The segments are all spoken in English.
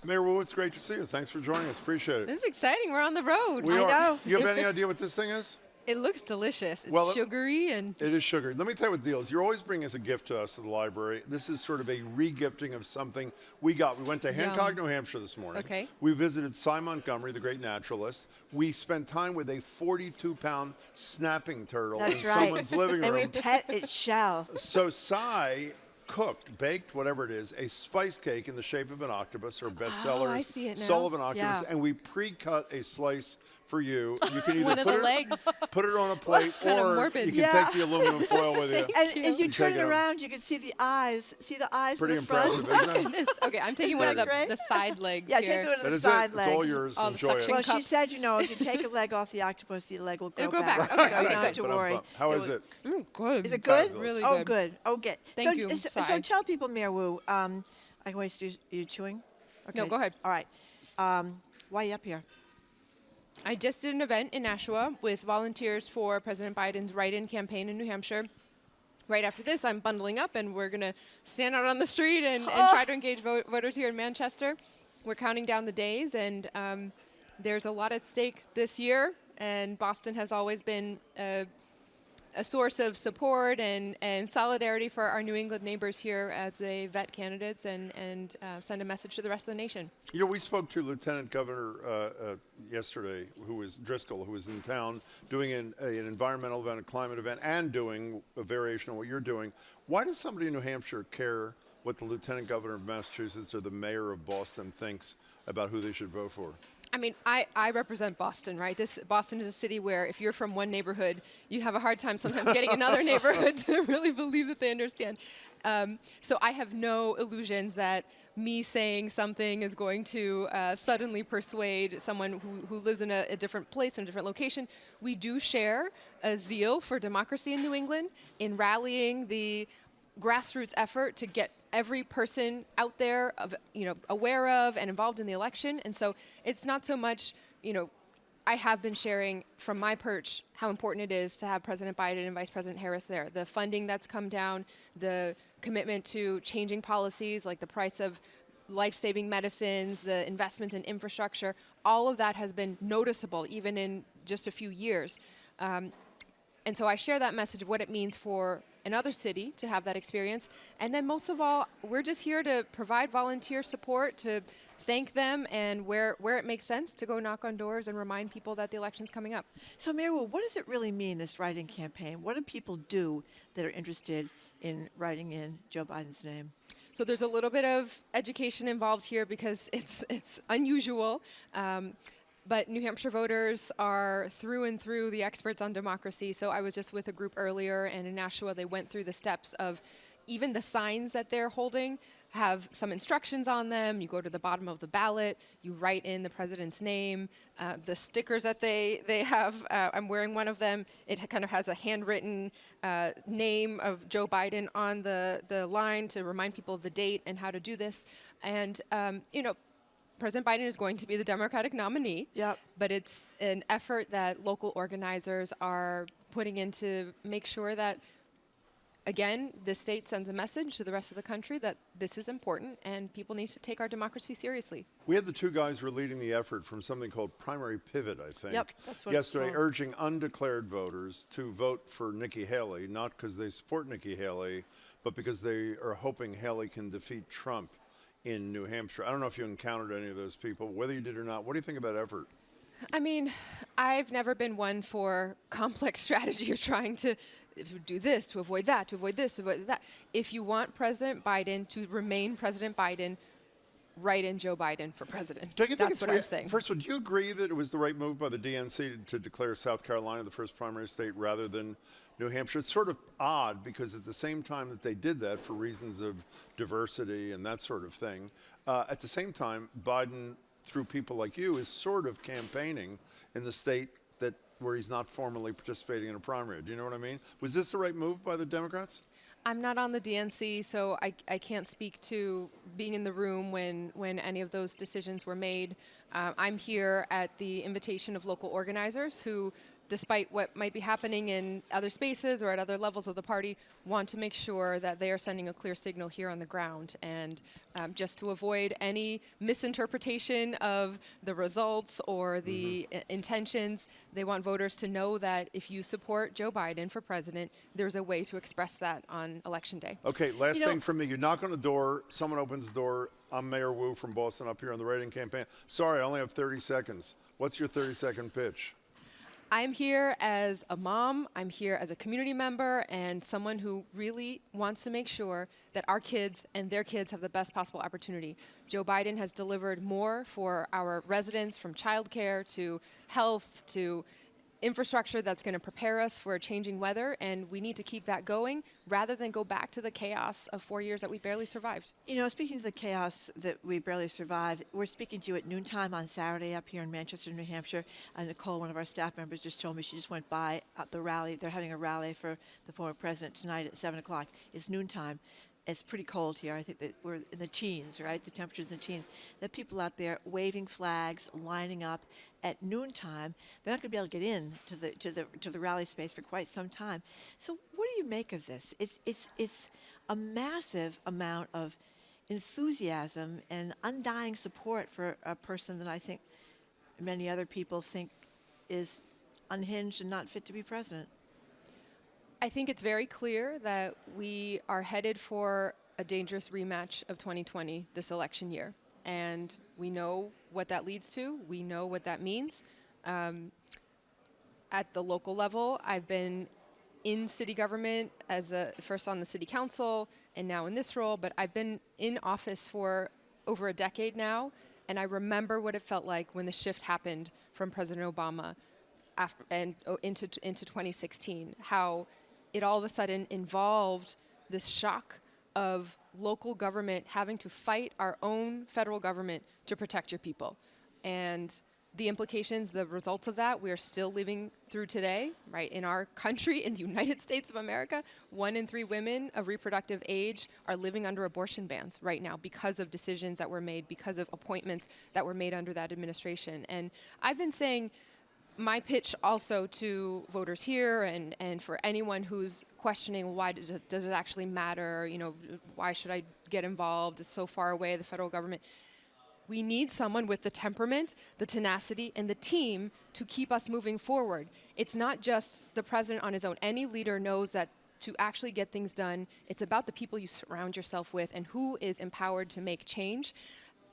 Mayor Wu, it's great to see you. Thanks for joining us. Appreciate it. This is exciting. We're on the road. We I are. know. You have any idea what this thing is? It looks delicious. It's Well, sugary and It is sugar. Let me tell you what the deal is. You're always bringing us a gift to us at the library. This is sort of a re-gifting of something we got. We went to Hancock, New Hampshire this morning. Okay. We visited Cy Montgomery, the great naturalist. We spent time with a 42-pound snapping turtle That's in right. someone's living And we room. pet its shell. So Cy cooked, baked, whatever it is, a spice cake in the shape of an octopus, her bestseller I is see it now. Soul of an Octopus, Yeah. and we pre-cut a slice for you. You can either one of put the it, legs. put it on a plate, Kinda or morbid. you can Yeah. take the aluminum foil with you. And you. as you turn Take it it around, you can see the eyes. See the eyes Pretty in the front? impressive, isn't it? Okay, I'm taking one of Isn't that the side legs Yeah, here. take one of That the is side it. legs. It's all yours. All the Enjoy it. suction Well, she cups. said, if you take a leg off the octopus, the leg will grow It'll grow back. back. Okay, So you okay, don't have good. to worry. How So is it? Good. Is it good? Fabulous. Really Oh, good. good. Oh, good. Thank so, you, So, Sai. tell people, Mayor Wu, I waste you chewing? Okay. No, go ahead. All right. Why are you up here? I just did an event in Nashua with volunteers for President Biden's write-in campaign in New Hampshire. Right after this, I'm bundling up, and we're going to stand out on the street and try to engage voters here in Manchester. We're counting down the days, and there's a lot at stake this year, and Boston has always been a source of support and solidarity for our New England neighbors here as they vet candidates and send a message to the rest of the nation. You know, we spoke to Lieutenant Governor yesterday, who was Driscoll, who was in town doing an environmental event, a climate event, and doing a variation on what you're doing. Why does somebody in New Hampshire care what the Lieutenant Governor of Massachusetts or the mayor of Boston thinks about who they should vote for? I mean, I represent Boston, right? Boston is a city where if you're from one neighborhood, you have a hard time sometimes getting another neighborhood to really believe that they understand. So I have no illusions that me saying something is going to suddenly persuade someone who lives in a different place, in a different location. We do share a zeal for democracy in New England in rallying the grassroots effort to get every person out there aware of and involved in the election. And so it's not so much, I have been sharing from my perch how important it is to have President Biden and Vice President Harris there. The funding that's come down, the commitment to changing policies like the price of life-saving medicines, the investment in infrastructure, all of that has been noticeable even in just a few years. And so I share that message of what it means for another city to have that experience. And then most of all, we're just here to provide volunteer support, to thank them, and where it makes sense to go knock on doors and remind people that the election's coming up. So, Mayor Wu, what does it really mean, this write-in campaign? What do people do that are interested in writing in Joe Biden's name? So there's a little bit of education involved here because it's unusual. But New Hampshire voters are through and through the experts on democracy. So I was just with a group earlier, and in Nashua, they went through the steps of even the signs that they're holding have some instructions on them. You go to the bottom of the ballot, you write in the president's name. The stickers that they have, I'm wearing one of them. It kind of has a handwritten name of Joe Biden on the line to remind people of the date and how to do this. And, President Biden is going to be the Democratic nominee, Yep. but it's an effort that local organizers are putting in to make sure that, again, the state sends a message to the rest of the country that this is important and people need to take our democracy seriously. We had the two guys who were leading the effort from something called Primary Pivot, I think, Yep, that's what it's yesterday, called. urging undeclared voters to vote for Nikki Haley, not because they support Nikki Haley, but because they are hoping Haley can defeat Trump in New Hampshire. I don't know if you encountered any of those people. Whether you did or not, what do you think of that effort? I mean, I've never been one for complex strategy of trying to do this, to avoid that, to avoid this, to avoid that. If you want President Biden to remain President Biden, write in Joe Biden for president. Don't you think That's it's what I'm saying. First of all, do you agree that it was the right move by the DNC to declare South Carolina the first primary state rather than New Hampshire? It's sort of odd because at the same time that they did that for reasons of diversity and that sort of thing, at the same time, Biden, through people like you, is sort of campaigning in the state where he's not formally participating in a primary. Do you know what I mean? Was this the right move by the Democrats? I'm not on the DNC, so I can't speak to being in the room when any of those decisions were made. I'm here at the invitation of local organizers who despite what might be happening in other spaces or at other levels of the party, want to make sure that they are sending a clear signal here on the ground. And just to avoid any misinterpretation of the results or the intentions, they want voters to know that if you support Joe Biden for president, there's a way to express that on Election Day. Okay, last thing from me. You knock on the door, someone opens the door. I'm Mayor Wu from Boston up here on the writing campaign. Sorry, I only have 30 seconds. What's your 30-second pitch? I'm here as a mom, I'm here as a community member, and someone who really wants to make sure that our kids and their kids have the best possible opportunity. Joe Biden has delivered more for our residents, from childcare to health to infrastructure that's going to prepare us for changing weather, and we need to keep that going rather than go back to the chaos of 4 years that we barely survived. You know, speaking of the chaos that we barely survived, we're speaking to you at noontime on Saturday up here in Manchester, New Hampshire. Nicole, one of our staff members, just told me she just went by at the rally. They're having a rally for the former president tonight at 7 o'clock. It's noontime. It's pretty cold here. I think that we're in the teens, right? The temperature's in the teens. There are people out there waving flags, lining up at noontime. They're not going to be able to get in to the rally space for quite some time. So, what do you make of this? It's a massive amount of enthusiasm and undying support for a person that I think many other people think is unhinged and not fit to be president. I think it's very clear that we are headed for a dangerous rematch of 2020 this election year. And we know what that leads to. We know what that means. At the local level, I've been in city government first on the city council and now in this role, but I've been in office for over a decade now. And I remember what it felt like when the shift happened from President Obama into 2016, how it all of a sudden involved this shock of local government having to fight our own federal government to protect your people. And the implications, the results of that, we are still living through today, right? In our country, in the United States of America, 1 in 3 women of reproductive age are living under abortion bans right now because of decisions that were made, because of appointments that were made under that administration. And I've been saying, my pitch also to voters here and for anyone who's questioning why does it actually matter, why should I get involved, it's so far away, the federal government. We need someone with the temperament, the tenacity, and the team to keep us moving forward. It's not just the president on his own. Any leader knows that to actually get things done, it's about the people you surround yourself with and who is empowered to make change.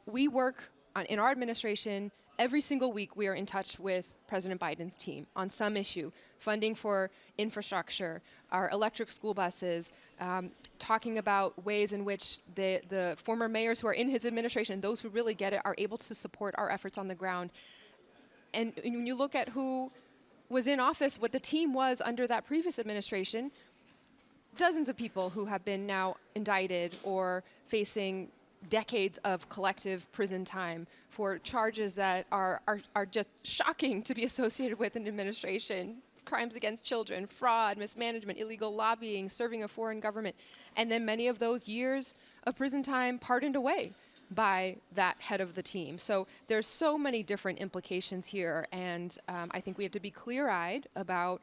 We work in our administration. Every single week, we are in touch with President Biden's team on some issue, funding for infrastructure, our electric school buses, talking about ways in which the former mayors who are in his administration, those who really get it, are able to support our efforts on the ground. And when you look at who was in office, what the team was under that previous administration, dozens of people who have been now indicted or facing decades of collective prison time for charges that are just shocking to be associated with an administration. Crimes against children, fraud, mismanagement, illegal lobbying, serving a foreign government. And then many of those years of prison time pardoned away by that head of the team. So there's so many different implications here. And I think we have to be clear-eyed about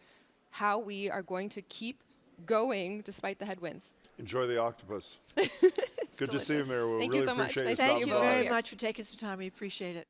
how we are going to keep going despite the headwinds. Enjoy the octopus. Good to see you, Mayor. We Thank really you so much. appreciate Nice you to see Thank you you both very here. much for taking some time. We appreciate it.